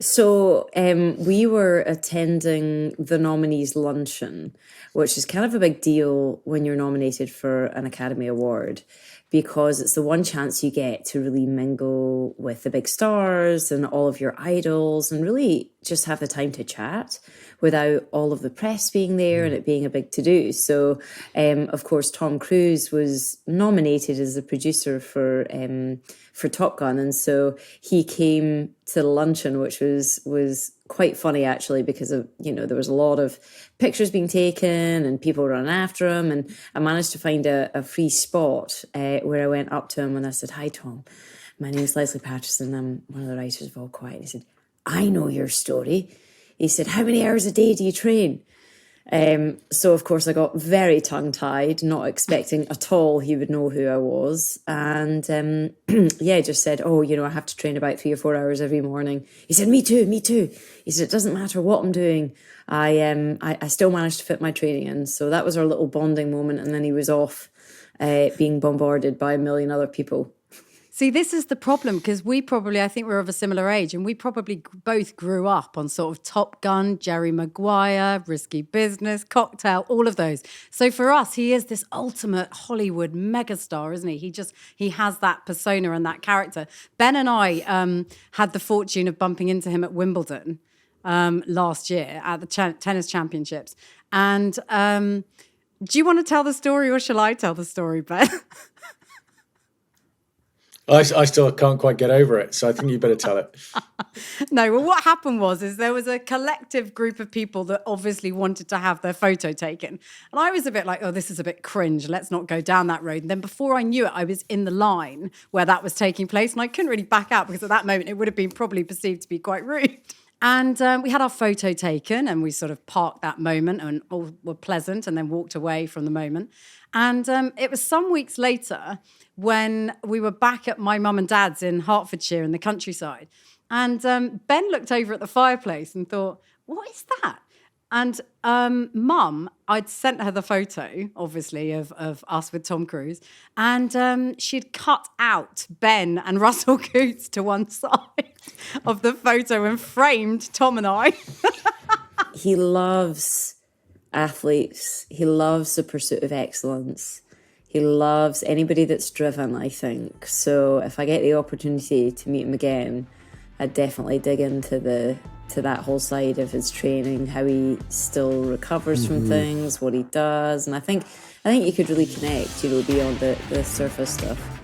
So we were attending the nominees' luncheon, which is kind of a big deal when you're nominated for an Academy Award, because it's the one chance you get to really mingle with the big stars and all of your idols and really just have the time to chat without all of the press being there and it being a big to-do. So, of course, Tom Cruise was nominated as the producer for Top Gun. And so he came to the luncheon, which was quite funny, actually, because of, there was a lot of pictures being taken and people running after him. And I managed to find a free spot where I went up to him and I said, "Hi, Tom. My name is Lesley Paterson. I'm one of the writers of All Quiet." He said, "I know your story." He said, "How many hours a day do you train?" So, of course, I got very tongue-tied, not expecting at all he would know who I was. And, just said, "Oh, I have to train about 3 or 4 hours every morning." He said, me too. He said, "It doesn't matter what I'm doing. I still managed to fit my training in." So that was our little bonding moment. And then he was off being bombarded by a million other people. See, this is the problem, because I think we're of a similar age, and we probably both grew up on sort of Top Gun, Jerry Maguire, Risky Business, Cocktail, all of those. So for us, he is this ultimate Hollywood megastar, isn't he? He has that persona and that character. Ben and I had the fortune of bumping into him at Wimbledon last year at the tennis championships. And do you want to tell the story, or shall I tell the story, Ben? I still can't quite get over it, so I think you better tell it. No, well, what happened was there was a collective group of people that obviously wanted to have their photo taken. And I was a bit like, oh, this is a bit cringe. Let's not go down that road. And then before I knew it, I was in the line where that was taking place. And I couldn't really back out, because at that moment, it would have been probably perceived to be quite rude. And we had our photo taken, and we sort of parked that moment and all were pleasant, and then walked away from the moment. And it was some weeks later when we were back at my mum and dad's in Hertfordshire in the countryside. And Ben looked over at the fireplace and thought, "What is that?" And Mum, I'd sent her the photo, obviously, of us with Tom Cruise. And she'd cut out Ben and Russell Coutts to one side of the photo and framed Tom and I. He loves athletes. He loves the pursuit of excellence. He loves anybody that's driven, I think. So if I get the opportunity to meet him again, I'd definitely dig into that whole side of his training, how he still recovers from things, what he does. And I think you could really connect, beyond the surface stuff.